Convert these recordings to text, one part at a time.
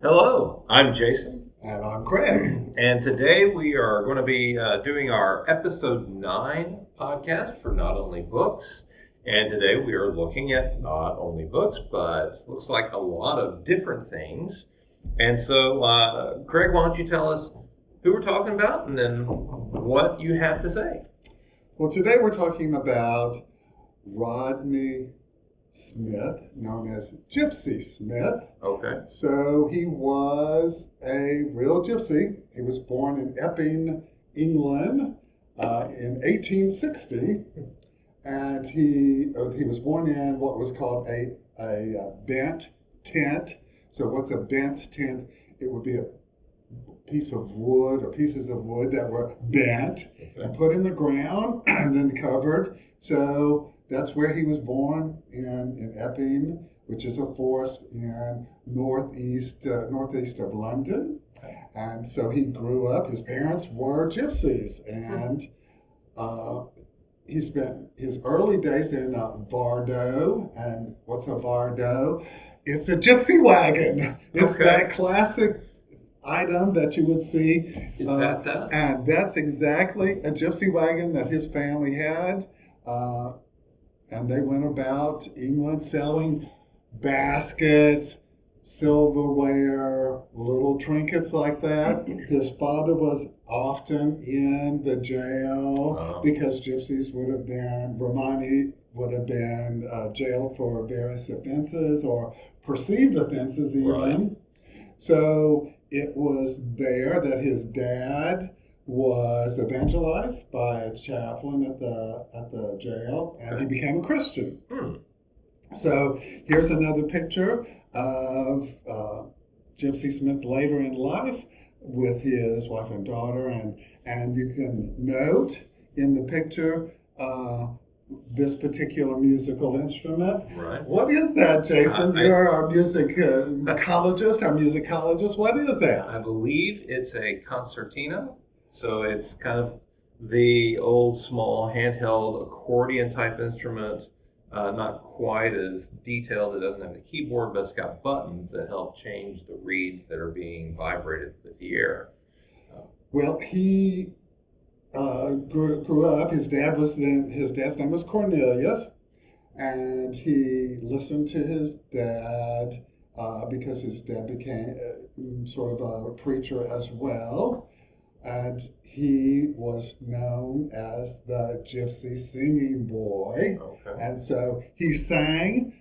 Hello, I'm Jason, And I'm Craig. and today we are going to be doing our episode 9 podcast for Not Only Books. And today we are looking at not only books, but looks like a lot of different things. And so, Craig, why don't you tell us who we're talking about and then what you have to say? Well, today we're talking about Rodney Smith, known as Gypsy Smith. Okay. So he was a real gypsy. He was born in Epping, England in 1860. And he was born in what was called a bent tent. So what's a bent tent? It would be a piece of wood or pieces of wood that were bent and put in the ground and then covered. So that's where he was born in Epping, which is a forest in northeast of London. And so he grew up. His parents were gypsies, and he spent his early days in Vardo. And what's a Vardo? It's a gypsy wagon. It's that classic item that you would see. Is that? And that's exactly a gypsy wagon that his family had. And they went about England selling baskets, silverware, little trinkets like that. His father was often in the jail because gypsies Romani would have been jailed for various offenses or perceived offenses even. Right. So it was there that his dad was evangelized by a chaplain at the jail, and he became a Christian. So here's another picture of Gypsy Smith later in life with his wife and daughter, and you can note in the picture this particular musical instrument. Right. What is that, Jason? You're our musicologist. What is that? I believe it's a concertina. So it's kind of the old small handheld accordion type instrument, not quite as detailed. It doesn't have a keyboard, but it's got buttons that help change the reeds that are being vibrated with the air. Well, he grew up. His dad's name was Cornelius, and he listened to his dad because his dad became sort of a preacher as well. And he was known as the Gypsy Singing Boy. Okay. And so he sang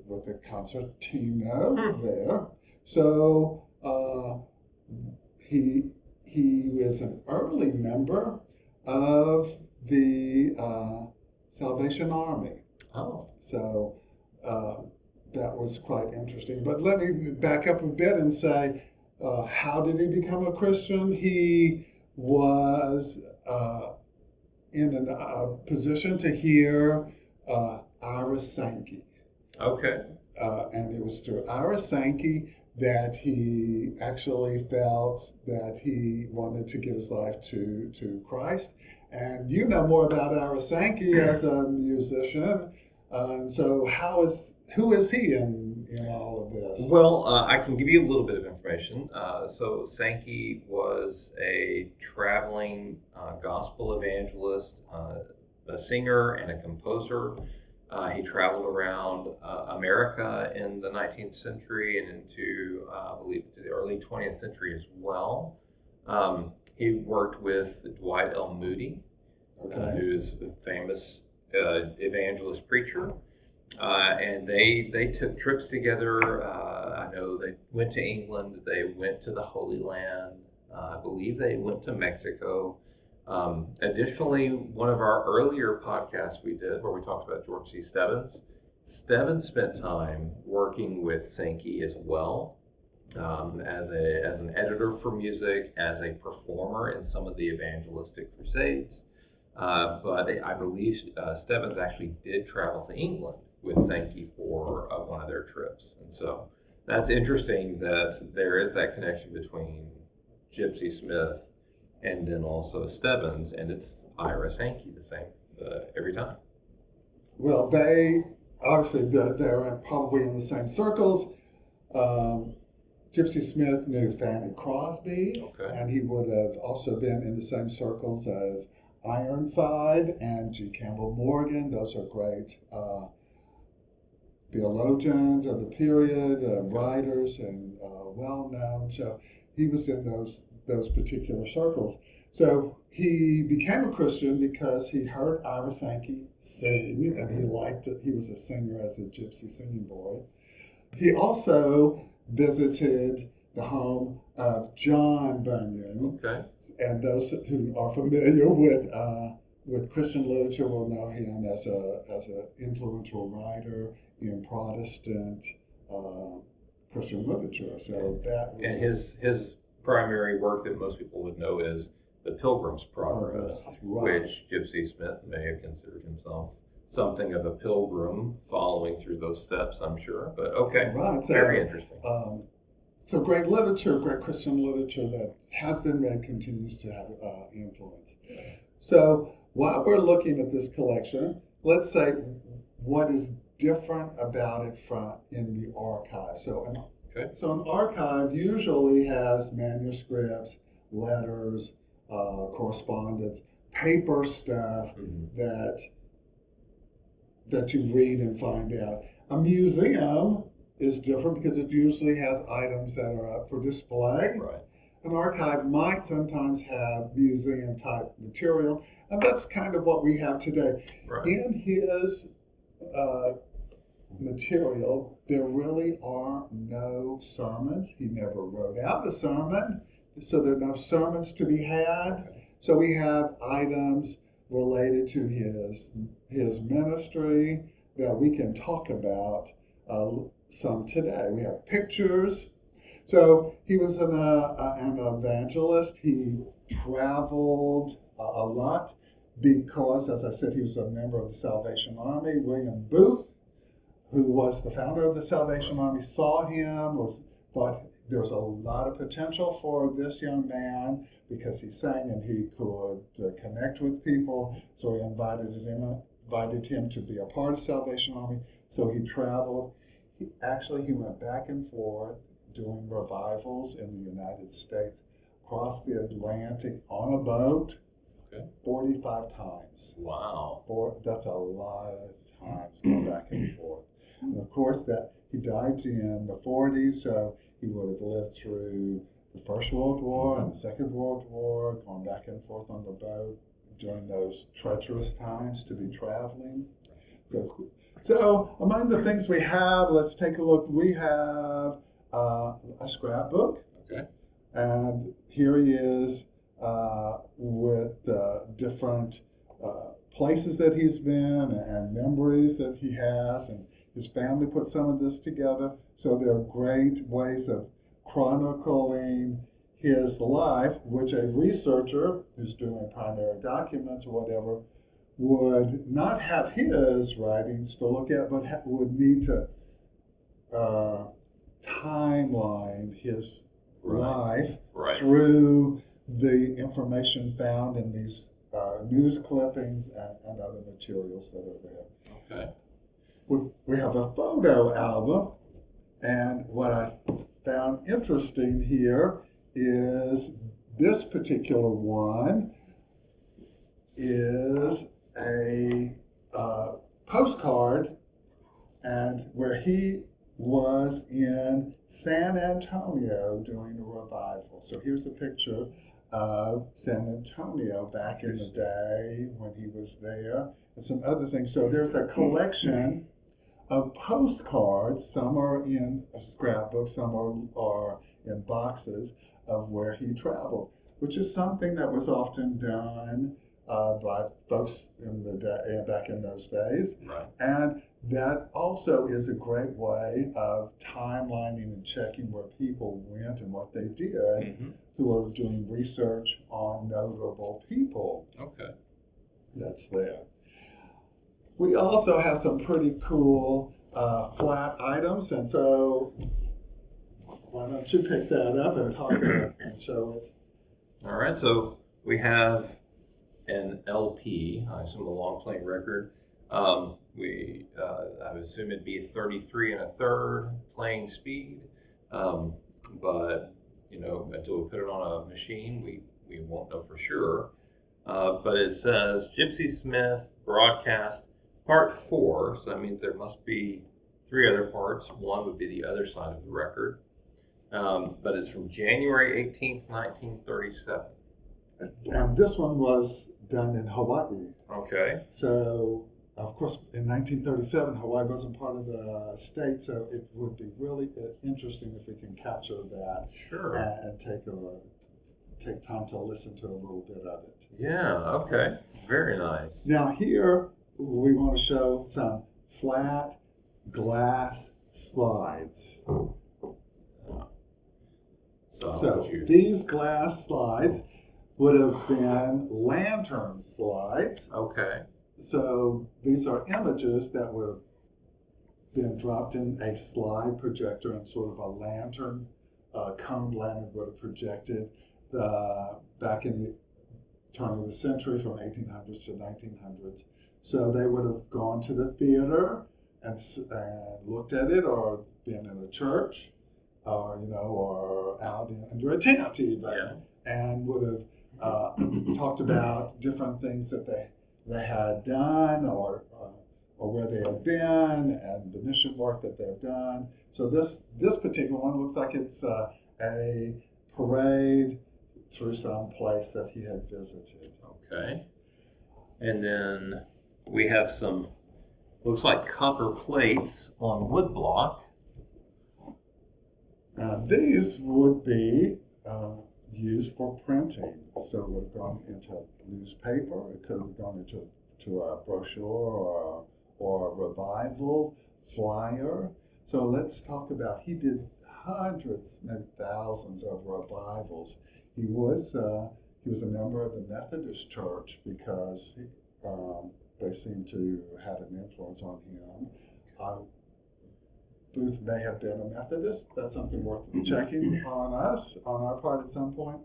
with the concertino there. So he was an early member of the Salvation Army. Oh. So that was quite interesting. But let me back up a bit and say, how did he become a Christian? He was in a position to hear Ira Sankey. Okay. And it was through Ira Sankey that he actually felt that he wanted to give his life to Christ. And you know more about Ira Sankey as a musician. And so who is he in all of this? Well, I can give you a little bit of information. So Sankey was a traveling gospel evangelist, a singer and a composer. He traveled around America in the 19th century and into, I believe, to the early 20th century as well. He worked with Dwight L. Moody, who is a famous evangelist preacher. And they took trips together. I know they went to England. They went to the Holy Land. I believe they went to Mexico. Additionally, one of our earlier podcasts we did where we talked about George C. Stebbins spent time working with Sankey as well, as an editor for music, as a performer in some of the evangelistic crusades. But I believe Stebbins actually did travel to England with Sankey for one of their trips. And so that's interesting that there is that connection between Gypsy Smith and then also Stebbins, and it's Ira Sankey the same every time. Well, they obviously they're probably in the same circles. Gypsy Gypsy Smith knew Fanny Crosby, Okay. and he would have also been in the same circles as Ironside and G. Campbell Morgan. Those are great theologians of the period, writers, and well known. So he was in those particular circles. So he became a Christian because he heard Ira Sankey sing, and he liked it. He was a singer as a gypsy singing boy. He also visited the home of John Bunyan, Okay. and those who are familiar with Christian literature will know him as an influential writer in Protestant Christian literature. So that was And his primary work that most people would know is The Pilgrim's Progress, right. which Gypsy Smith may have considered himself something of a pilgrim following through those steps, I'm sure. But okay, Right. So, very interesting. So great literature, great Christian literature that has been read continues to have influence. So while we're looking at this collection, let's say what is different about it in the archive. So an archive usually has manuscripts, letters, correspondence, paper stuff that you read and find out. A museum is different because it usually has items that are up for display. Right. An archive might sometimes have museum type material, and that's kind of what we have today. Right. In his material, there really are no sermons. He never wrote out a sermon, so there are no sermons to be had. Okay. So we have items related to his ministry that we can talk about some today. We have pictures. So he was an evangelist. He traveled a lot because, as I said, he was a member of the Salvation Army. William Booth, who was the founder of the Salvation Army, saw him, thought there was a lot of potential for this young man because he sang and he could connect with people. So he invited him to be a part of Salvation Army. So he traveled. He went back and forth doing revivals in the United States, across the Atlantic on a boat, 45 times. Wow. That's a lot of times going back and forth. And of course, that he died in the 40s, so he would have lived through the First World War and the Second World War, going back and forth on the boat during those treacherous times to be traveling. So among the things we have, let's take a look. We have a scrapbook. Okay. And here he is with different places that he's been and memories that he has, and his family put some of this together. So there are great ways of chronicling his life, which a researcher who's doing primary documents or whatever would not have his writings to look at, but would need to timeline his life through the information found in these news clippings and other materials that are there. Okay. We have a photo album, and what I found interesting here is this particular one is a postcard, and where he was in San Antonio doing a revival. So here's a picture of San Antonio back in the day when he was there, and some other things. So there's a collection of postcards. Some are in a scrapbook, some are in boxes of where he traveled, which is something that was often done by folks in back in those days. Right. And that also is a great way of timelining and checking where people went and what they did who are doing research on notable people. Okay. That's there. We also have some pretty cool flat items, and so why don't you pick that up and talk about and show it? All right, so we have an LP, I assume a long playing record. I would assume it'd be 33 1/3 playing speed. but until we put it on a machine, we won't know for sure. But it says Gypsy Smith broadcast part 4, so that means there must be 3 other parts. One would be the other side of the record, but it's from January 18th, 1937. And this one was done in Hawaii. Okay. So, of course, in 1937, Hawaii wasn't part of the state, so it would be really interesting if we can capture that. Sure. And take time to listen to a little bit of it. Yeah, okay. Very nice. Now here, we want to show some flat glass slides. So these glass slides would have been lantern slides. Okay. So these are images that would have been dropped in a slide projector, and sort of a lantern, cone lantern would have projected back in the turn of the century, from 1800s to 1900s. So they would have gone to the theater and looked at it, or been in a church, or out under a tent even, and would have talked about different things that they had done, or where they had been, and the mission work that they've done. So this particular one looks like it's a parade through some place that he had visited. Okay. And then we have some, looks like copper plates on wood block. These would be used for printing. So it would have gone into newspaper. It could have gone into a brochure or a revival flyer. So let's talk about, he did hundreds, maybe thousands of revivals. He was a member of the Methodist Church, because they seem to have had an influence on him. Booth may have been a Methodist. That's something worth checking on our part at some point.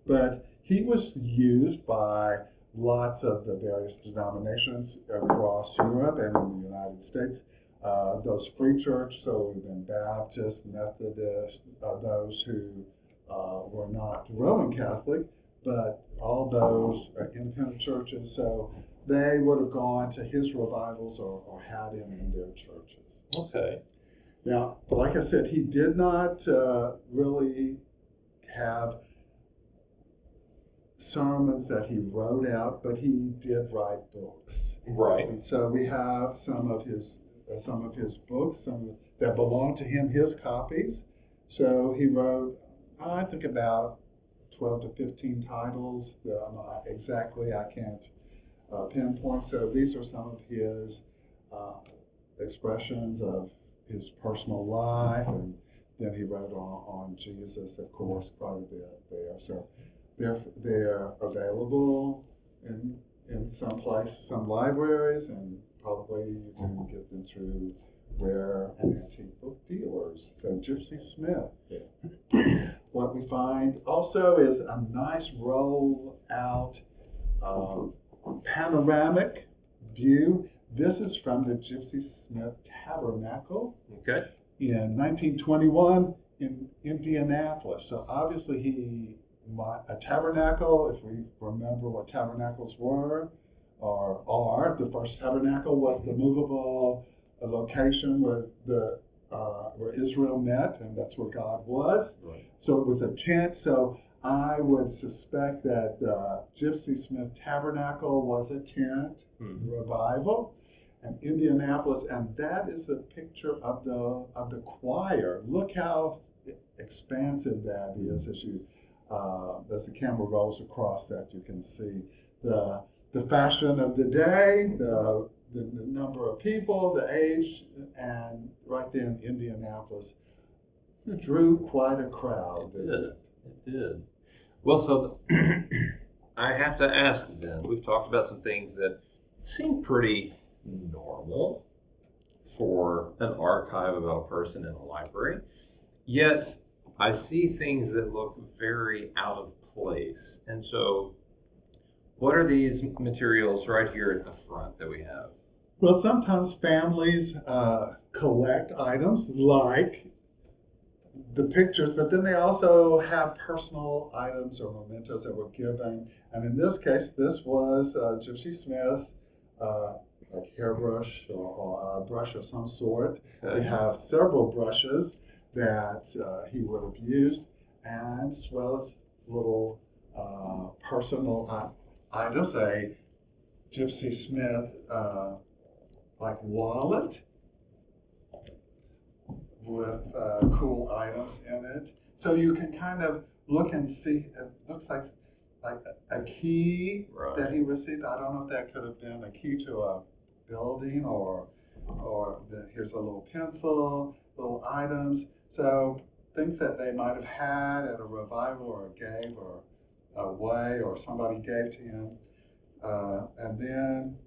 But he was used by lots of the various denominations across Europe and in the United States. Those free church, so then Baptist, Methodist, those who were not Roman Catholic, but all those independent churches. So they would have gone to his revivals or had him in their churches. Okay. Now, like I said, he did not really have sermons that he wrote out, but he did write books. Right. And so we have some of his books, that belong to him, his copies. So he wrote, I think, about 12 to 15 titles. Exactly, I can't pinpoint. So these are some of his expressions of his personal life, and then he wrote on Jesus, of course, quite a bit there. So they're available in some libraries, and probably you can get them through rare and antique book dealers. So Gypsy Smith. What we find also is a nice roll out panoramic view. This is from the Gypsy Smith Tabernacle in 1921 in Indianapolis. So obviously a tabernacle, if we remember what tabernacles were or are, the first tabernacle was the movable location where Israel met, and that's where God was. Right. So it was a tent. So I would suspect that the Gypsy Smith Tabernacle was a tent revival, and Indianapolis, and that is a picture of the choir. Look how expansive that is as the camera rolls across that. You can see the fashion of the day, the number of people, the age, and right there in Indianapolis drew quite a crowd. It did. Well, so I have to ask then, we've talked about some things that seem pretty normal for an archive about a person in a library, yet I see things that look very out of place. And so what are these materials right here at the front that we have? Well, sometimes families collect items like the pictures, but then they also have personal items or mementos that were given. And in this case, this was Gypsy Smith, like hairbrush or a brush of some sort. Okay. We have several brushes that he would have used, and as well as little personal items, a Gypsy Smith like wallet with cool items in it. So you can kind of look and see, it looks like a key Right. that he received. I don't know if that could have been a key to a building or here's a little pencil, little items. So things that they might have had at a revival or gave or away or somebody gave to him. And then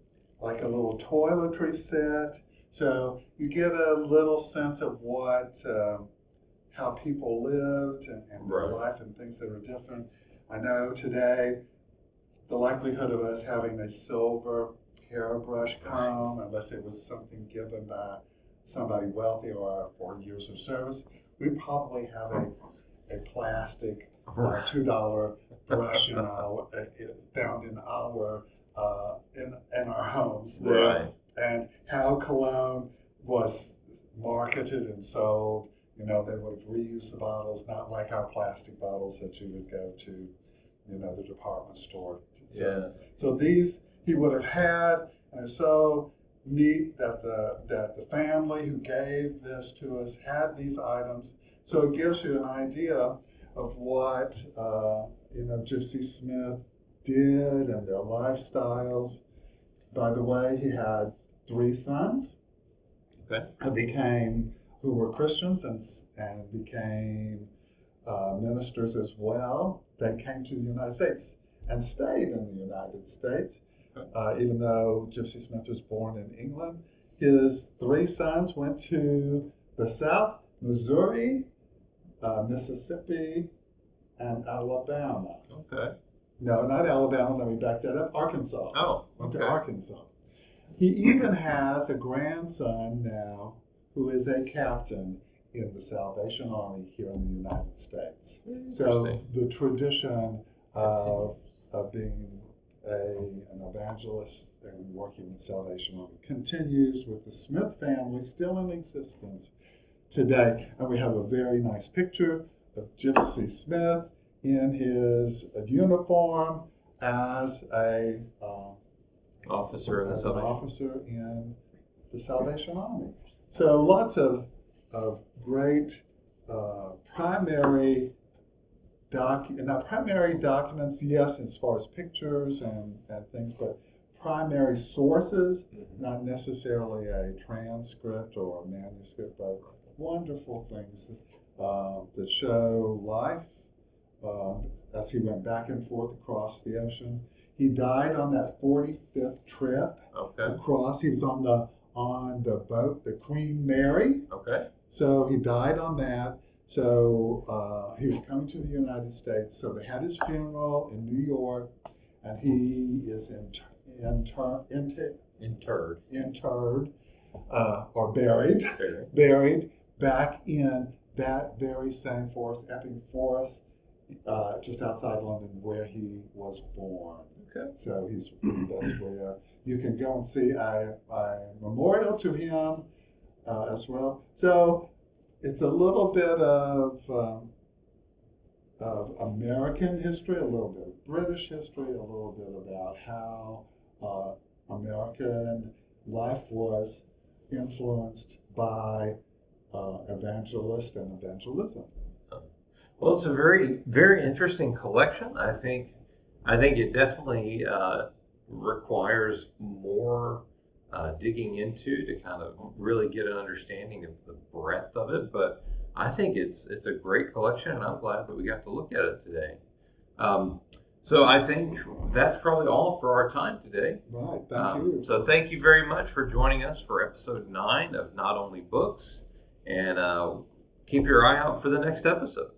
like a little toiletry set. So you get a little sense of what, how people lived and their Right. life and things that are different. I know today, the likelihood of us having a silver hairbrush comb, unless it was something given by somebody wealthy or for years of service, we probably have a plastic $2 brush found in our homes there. Right. And how cologne was marketed and sold, they would have reused the bottles, not like our plastic bottles that you would go to, the department store. So these he would have had, and it's so neat that the family who gave this to us had these items. So it gives you an idea of what Gypsy Smith did and their lifestyles. By the way, he had 3 sons who were Christians and became ministers as well. They came to the United States and stayed in the United States. Even though Gypsy Smith was born in England, his 3 sons went to the South, Missouri, Mississippi, and Alabama. Okay. No, not Alabama. Let me back that up. Arkansas. Oh, Went okay. to Arkansas. He even has a grandson now who is a captain in the Salvation Army here in the United States. So the tradition of being an evangelist and working with Salvation Army continues with the Smith family still in existence today. And we have a very nice picture of Gypsy Smith in his uniform as an officer in the Salvation Army. So lots of great primary documents, yes, as far as pictures and things, but primary sources, not necessarily a transcript or a manuscript, but wonderful things that show life as he went back and forth across the ocean. He died on that 45th trip across. He was on the boat, the Queen Mary. Okay. So he died on that. So he was coming to the United States. So they had his funeral in New York, and he is interred or buried back in that very same forest, Epping Forest, just outside London, where he was born. Okay. So that's where you can go and see a memorial to him as well. So it's a little bit of American history, a little bit of British history, a little bit about how American life was influenced by evangelist and evangelism. Well, it's a very, very interesting collection. I think it definitely requires more digging into to kind of really get an understanding of the breadth of it. But I think it's a great collection, and I'm glad that we got to look at it today. So I think that's probably all for our time today. Right, thank you. So thank you very much for joining us for episode 9 of Not Only Books, and keep your eye out for the next episode.